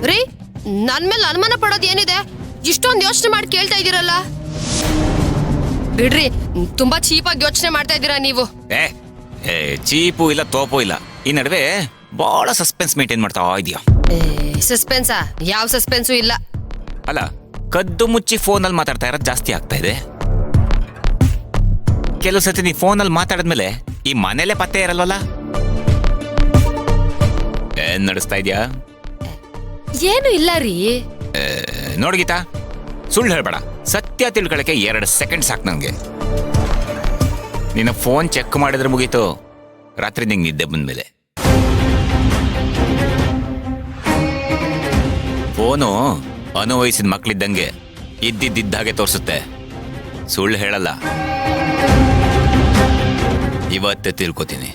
ರೀ, ನನ್ ಮೇಲೆ ಅನುಮಾನ ಪಡೋದು ಏನಿದೆ? ಇಷ್ಟೊಂದು ಯೋಚನೆ ಮಾಡಿ ಕೇಳ್ತಾ ಇದ್ದೀರಲ್ಲ. ಬಿಡ್ರಿ, ತುಂಬಾ ಚೀಪಾಗಿ ಯೋಚನೆ ಮಾಡ್ತಾ ಇದ್ದೀರಾ ನೀವು. ಚೀಪು ಇಲ್ಲ ತೋಪು ಇಲ್ಲ, ಈ ನಡುವೆ ಬಹಳ ಸಸ್ಪೆನ್ಸ್ ಮೇಂಟೈನ್ ಮಾಡ್ತಾ ಇದೀಯಾ. ಸಸ್ಪೆನ್ಸಾ? ಯಾವ ಸಸ್ಪೆನ್ಸು ಇಲ್ಲ. ಅಲ್ಲ, ಕದ್ದು ಮುಚ್ಚಿ ಫೋನಲ್ಲಿ ಮಾತಾಡ್ತಾ ಇರೋದು ಜಾಸ್ತಿ ಆಗ್ತಾ ಇದೆ. ಕೆಲವು ಸತಿ ನೀ ಫೋನಲ್ಲಿ ಮಾತಾಡಿದ್ಮೇಲೆ ಈ ಮನೇಲೆ ಪತ್ತೆ ಇರಲ್ವಲ್ಲ. ಏನ್ ನಡೆಸ್ತಾ ಇದ್ಯಾ? ಏನು ಇಲ್ಲ ರೀ. ನೋಡ್ ಗೀತಾ, ಸುಳ್ಳು ಹೇಳ್ಬೇಡ. ಸತ್ಯ ತಿಳ್ಕೊಳಕ್ಕೆ 2 ಸೆಕೆಂಡ್ ಸಾಕು ನನಗೆ. ನಿನ್ನ ಫೋನ್ ಚೆಕ್ ಮಾಡಿದ್ರೆ ಮುಗೀತು, ರಾತ್ರಿ ನಿಂಗೆ ನಿದ್ದೆ ಬಂದ್ಮೇಲೆ. ಫೋನು ಅನುವಯಿಸಿದ ಮಕ್ಳಿದ್ದಂಗೆ ಇದ್ದಿದ್ದಾಗೆ ತೋರಿಸುತ್ತೆ, ಸುಳ್ಳು ಹೇಳಲ್ಲ. ಇವತ್ತೇ ತಿಳ್ಕೊತೀನಿ.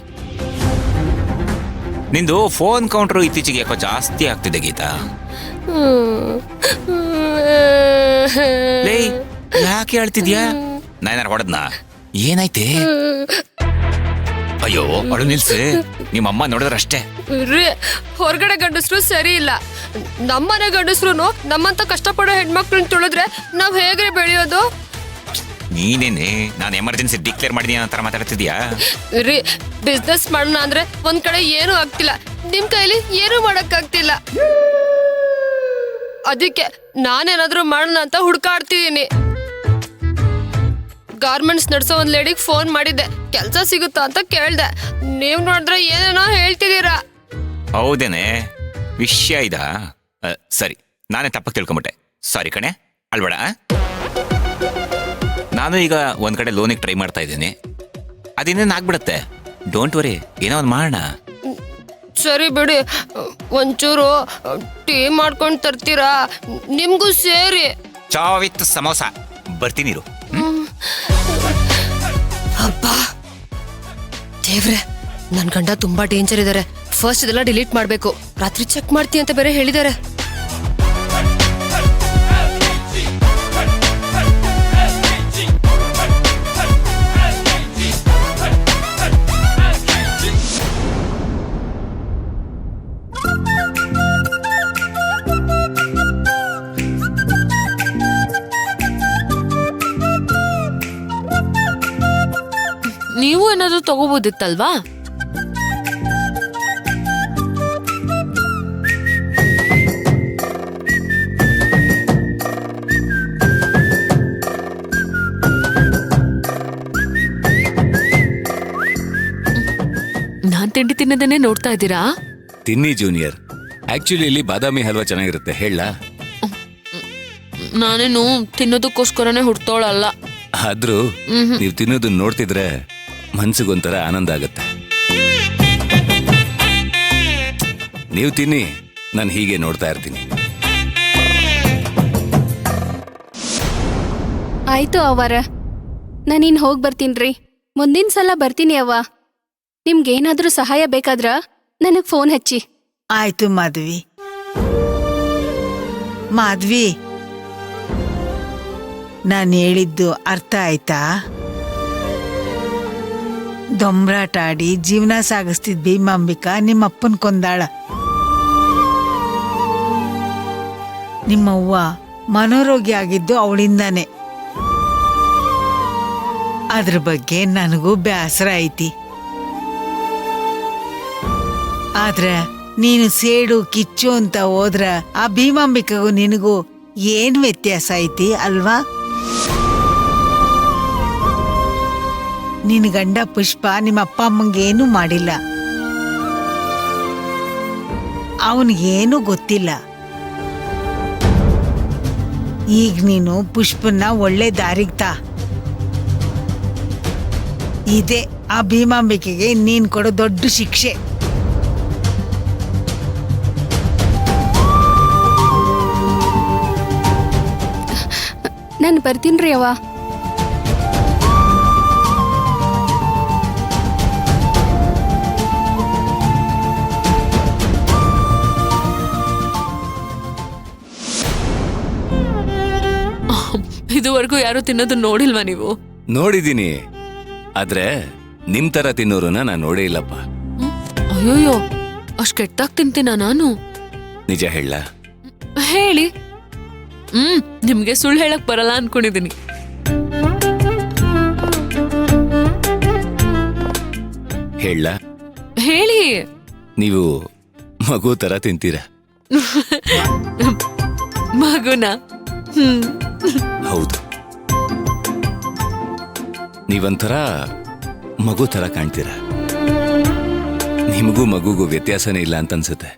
ನಿಂದು ಫೋನ್ ಕೌಂಟ್ರು ಇತ್ತೀಚೆಗೆ ಯಾಕೋ ಜಾಸ್ತಿ ಆಗ್ತಿದೆ ಗೀತಾ. ಲೇ, ಯಾಕೆ ಹೇಳ್ತಿದ್ಯಾ? ನಾನೇನಾರು ಹೊಡೆದ್ನಾ? ಏನಾಯ್ತೆ? ಅಯ್ಯೋ, ಅಳು ನಿಲ್ಸೆ. ನಿಮ್ಮಮ್ಮ ನೋಡಿದ್ರೆ ಅಷ್ಟೇ. ಹೊರಗಡೆ ಗಂಡಸ್ರು ಸರಿ ಇಲ್ಲ. ನಮ್ಮನೆ ಗಂಡಸ್ರು ನಮ್ಮಂತ ಕಷ್ಟಪಡೋ ಹೆಣ್ಮಕ್ಳನ್ನ ತುಳಿದ್ರೆ ನಾವ್ ಹೇಗ್ರೆ ಬೆಳೆಯೋದು? ನೀನೇನೆ ನಾನು ಎಮರ್ಜೆನ್ಸಿ ಡಿಕ್ಲೇರ್ ಮಾಡಿದೀನಿ ಅನ್ನೋ ತರ ಮಾತಾಡ್ತಿದ್ಯಾ? ರೀ, ಬಿಸ್ನೆಸ್ ಮಾಡೋಣ ಅಂದ್ರೆ ಒಂದ್ ಕಡೆ ಏನೂ ಆಗ್ತಿಲ್ಲ, ನಿಮ್ ಕೈಲಿ ಏನೂ ಮಾಡಕ್ ಆಗ್ತಿಲ್ಲ. ಅದಕ್ಕೆ ನಾನೇನಾದ್ರೂ ಮಾಡೋಣ ಅಂತ ಹುಡ್ಕಾಡ್ತಿದೀನಿ. ಗಾರ್ಮೆಂಟ್ಸ್ ನಡ್ಸೋ ಒಂದ್ ಲೇಡಿಗೆ ಫೋನ್ ಮಾಡಿದ್ದೆ, ಕೆಲ್ಸ ಸಿಗುತ್ತಾ ಅಂತ ಕೇಳ್ದೆ. ನೀವ್ ನೋಡಿದ್ರೆ ಏನೇನೋ ಹೇಳ್ತಿದ್ದೀರಾ. ಹೌದೇನೆ, ವಿಷಯ ಇದಾ? ಸರಿ, ನಾನೇ ತಪ್ಪಾಗಿ ತಿಳ್ಕೊಂಬಿಟ್ಟೆ. ಸಾರಿ ಕಣೆ, ಅಲ್ಬೇಡ. ನಾನು ಈಗ ಒಂದ್ ಕಡೆ ಲೋನಿಗೆ ಟ್ರೈ ಮಾಡ್ತಾ ಇದ್ದೀನಿ. ಅದಿನ್ನೇನು ಆಗ್ಬಿಡತ್ತೆ. ಡೋಂಟ್ ವರಿ, ಏನೋ ಒಂದು ಮಾಡೋಣ. ಸರಿ ಬಿಡಿ, ಒಂಚೂರು ಟೀ ಮಾಡ್ಕೊಂಡು ತರ್ತೀರಾ? ನಿಮ್ಗೂ ಸೇರಿ. ಚಾ ವಿತ್ ಸಮೋಸ ಬರ್ತೀನಿರು. ಅಬ್ಬಾ ದೇವ್ರೆ, ನನ್ ಗಂಡ ತುಂಬಾ ಡೇಂಜರ್ ಇದಾರೆ. ಫಸ್ಟ್ ಇದೆಲ್ಲ ಡಿಲೀಟ್ ಮಾಡ್ಬೇಕು. ರಾತ್ರಿ ಚೆಕ್ ಮಾಡ್ತೀನಿ ಅಂತ ಬೇರೆ ಹೇಳಿದಾರೆ. ನೀವು ಏನಾದ್ರು ತಗೋಬೋದಿತ್ತಲ್ವಾ? ನಾನ್ ತಿಂಡಿ ತಿನ್ನೋದನ್ನೇ ನೋಡ್ತಾ ಇದ್ದೀರಾ? ತಿನ್ನಿ ಜೂನಿಯರ್. ಆಕ್ಚುಲಿ ಇಲ್ಲಿ ಬಾದಾಮಿ ಹಲ್ವಾ ಚೆನ್ನಾಗಿರುತ್ತೆ, ಹೇಳ. ನಾನೇನು ತಿನ್ನೋದಕ್ಕೋಸ್ಕರನೇ ಹುಡ್ತೋಳಲ್ಲ. ಆದ್ರೂ ನೀವು ತಿನ್ನೋದನ್ನ ನೋಡ್ತಿದ್ರೆ ಮನ್ಸಿಗೊಂಥರ ಆನಂದ ಆಗತ್ತೆ. ನೀವು ತಿನ್ನಿ, ನಾನು ಹೀಗೆ ನೋಡ್ತಾ ಇರ್ತೀನಿ. ಆಯ್ತು ಅವರ, ನಾನಿನ್ ಹೋಗಿ ಬರ್ತೀನ್ರಿ. ಮುಂದಿನ ಸಲ ಬರ್ತೀನಿ ಅವ್ವ. ನಿಮ್ಗೇನಾದ್ರೂ ಸಹಾಯ ಬೇಕಾದ್ರ ನನಗ್ ಫೋನ್ ಹಚ್ಚಿ. ಆಯ್ತು ಮಾಧವಿ, ನಾನು ಹೇಳಿದ್ದು ಅರ್ಥ ಆಯ್ತಾ? ದೊಂಬ್ರಾಟ ಆಡಿ ಜೀವನ ಸಾಗಿಸ್ತಿದ್ ಭೀಮಾಂಬಿಕಾ ನಿಮ್ಮಪ್ಪನ್ ಕೊಂದಾಳ. ನಿಮ್ಮವ್ವ ಮನೋರೋಗಿ ಆಗಿದ್ದು ಅವಳಿಂದಾನೆ. ಅದ್ರ ಬಗ್ಗೆ ನನಗೂ ಬೇಸರ ಐತಿ. ಆದ್ರೆ ನೀನು ಸೇಡು ಕಿಚ್ಚು ಅಂತ ಹೋದ್ರ ಆ ಭೀಮಾಂಬಿಕಾಗೂ ನಿನಗೂ ಏನ್ ವ್ಯತ್ಯಾಸ ಐತಿ ಅಲ್ವಾ? ನಿನ್ ಗಂಡ ಪುಷ್ಪ ನಿಮ್ಮ ಅಪ್ಪ ಅಮ್ಮಂಗೇನು ಮಾಡಿಲ್ಲ, ಅವನಿಗೇನು ಗೊತ್ತಿಲ್ಲ. ಈಗ ನೀನು ಪುಷ್ಪನ್ನ ಒಳ್ಳೆ ದಾರಿಗ್ ತಾ. ಇದೇ ಆ ಭೀಮಾಂಬಿಕೆಗೆ ನೀನ್ ಕೊಡೋ ದೊಡ್ಡ ಶಿಕ್ಷೆ. ನಾನು ಬರ್ತೀನ್ರಿ ಅವ್ವ. ಇದುವರೆಗೂ ಯಾರು ತಿನ್ನೋದು ನೋಡಿಲ್ವಾ ನೀವು? ನೋಡಿದೀನಿ, ಆದ್ರೆ ನಿಮ್ ತರ ತಿನ್ನೋರನ್ನ ನಾನು ನೋಡೇ ಇಲ್ಲಪ್ಪ. ಅಯ್ಯೋಯ್ಯೋ, ಅಷ್ಟ್ ಕೆಟ್ಟಾಗ್ ತಿಂತೀನ ನಾನು? ನಿಜ ಹೇಳ, ಹೇಳಿ. ನಿಮ್ಗೆ ಸುಳ್ಳು ಹೇಳಕ್ ಬರಲ್ಲ ಅನ್ಕೊಂಡಿದೀನಿ. ಹೇಳ ಹೇಳಿ. ನೀವು ಮಗು ತರ ತಿಂತೀರ. ಮಗುನ? ಹೌದು, ನೀವಂತರ ಮಗು ತರ ಕಾಣ್ತೀರ. ನಿಮಗೂ ಮಗುಗೂ ವ್ಯತ್ಯಾಸನೇ ಇಲ್ಲ ಅಂತ ಅನ್ಸುತ್ತೆ.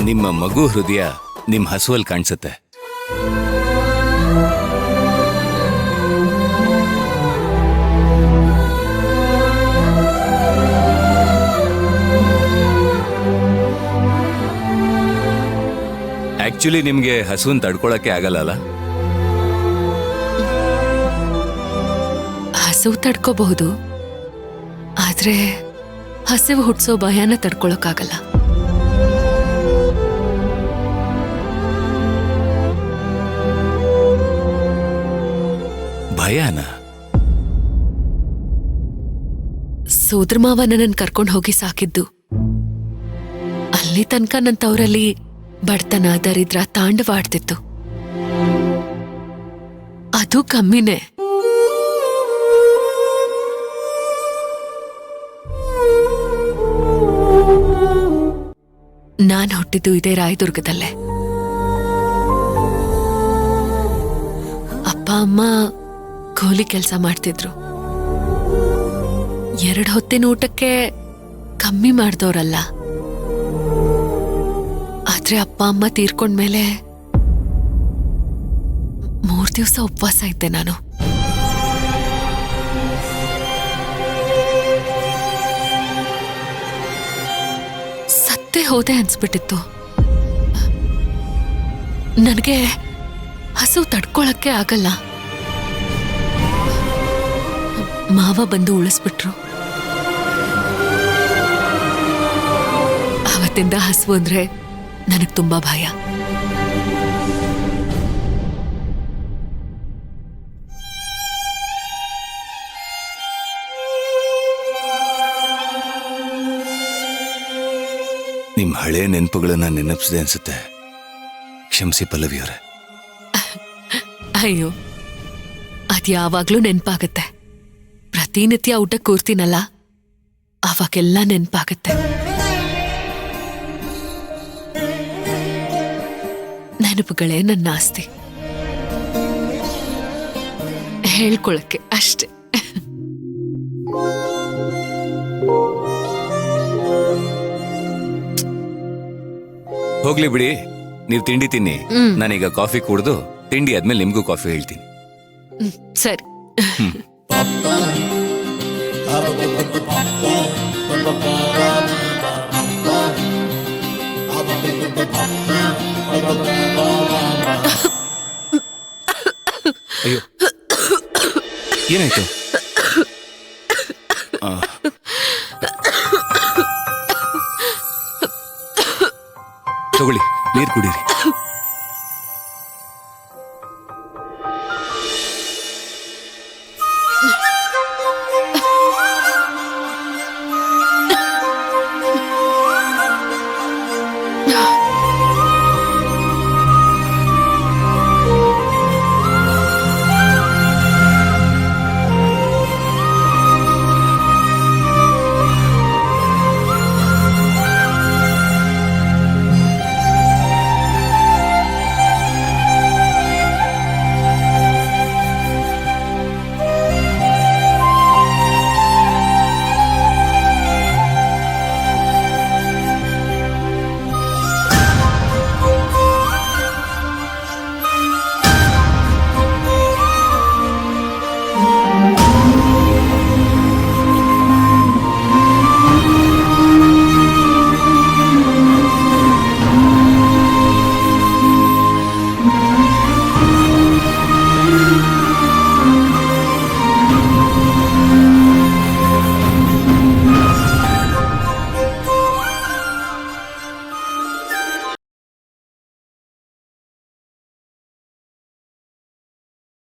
ನಿಮ್ಮ ಮಗು ಹೃದಯ ನಿಮ್ ಹಸುವಲ್ಲಿ ಕಾಣಿಸುತ್ತೆ. ಆಕ್ಚುಲಿ ನಿಮ್ಗೆ ಹಸುವನ್ ತಡ್ಕೊಳಕ್ಕೆ ಆಗಲ್ಲ. ಹಸಿವು ತಡ್ಕೋಬಹುದು, ಆದ್ರೆ ಹಸಿವು ಹುಟ್ಸೋ ಭಯನ ತಡ್ಕೊಳಕ್ಕಾಗಲ್ಲ. ಭಯನ? ಸೋದರ ಮಾವ ನನ್ನನ್ನು ಕರ್ಕೊಂಡು ಹೋಗಿ ಸಾಕಿದ್ದು. ಅಲ್ಲಿ ತನಕ ನನ್ನ ತವರಲ್ಲಿ ಬಡತನ ದರಿದ್ರ ತಾಂಡವಾಡ್ತಿತ್ತು. ಅದು ಕಮ್ಮಿನೇ. ನಾನ್ ಹುಟ್ಟಿದ್ದು ಇದೇ ರಾಯದುರ್ಗದಲ್ಲೇ. ಅಪ್ಪ ಅಮ್ಮ ಕೂಲಿ ಕೆಲಸ ಮಾಡ್ತಿದ್ರು. 2 ಹೊತ್ತಿನ ಊಟಕ್ಕೆ ಕಮ್ಮಿ ಮಾಡ್ದವ್ರಲ್ಲ. ಆದ್ರೆ ಅಪ್ಪ ಅಮ್ಮ ತೀರ್ಕೊಂಡ್ಮೇಲೆ 3 ದಿವಸ ಉಪವಾಸ ಇದ್ದೆ ನಾನು. ಸತ್ತೇ ಹೋದೆ ಅನ್ಸ್ಬಿಟ್ಟಿತ್ತು. ನನಗೆ ಹಸು ತಡ್ಕೊಳಕ್ಕೆ ಆಗಲ್ಲ. ಮಾವ ಬಂದು ಉಳಿಸ್ಬಿಟ್ರು. ಆವತ್ತಿಂದ ಹಸು ಅಂದ್ರೆ ನನಗ್ ತುಂಬಾ ಭಯ. ನಿಮ್ ಹಳೆ ನೆನಪುಗಳನ್ನ ನೆನಪಿಸಿದೆ ಅನ್ಸುತ್ತೆ. ಕ್ಷಮಿಸಿ ಪಲ್ಲವಿಯವರೇ. ಅಯ್ಯೋ, ಅದ್ ಯಾವಾಗ್ಲೂ ನೆನ್ಪಾಗತ್ತೆ. ಪ್ರತಿನಿತ್ಯ ಊಟ ಕೂರ್ತೀನಲ್ಲ, ಅವಾಗೆಲ್ಲ ನೆನ್ಪಾಗತ್ತೆ. ನೆನಪುಗಳೇ ನನ್ನ ಆಸ್ತಿ. ಹೇಳ್ಕೊಳಕ್ಕೆ ಅಷ್ಟೆ. ಹೋಗ್ಲಿ ಬಿಡಿ, ನೀವು ತಿಂಡಿ ತಿನ್ನಿ. ನಾನೀಗ ಕಾಫಿ ಕುಡ್ದು ತಿಂಡಿ ಆದ್ಮೇಲೆ ನಿಮ್ಗೂ ಕಾಫಿ ಹೇಳ್ತೀನಿ. ಸರಿ. ಅಯ್ಯೋ, ಏನಾಯ್ತು? ತಗೊಳ್ಳಿ, ನೀರು ಕುಡೀರಿ.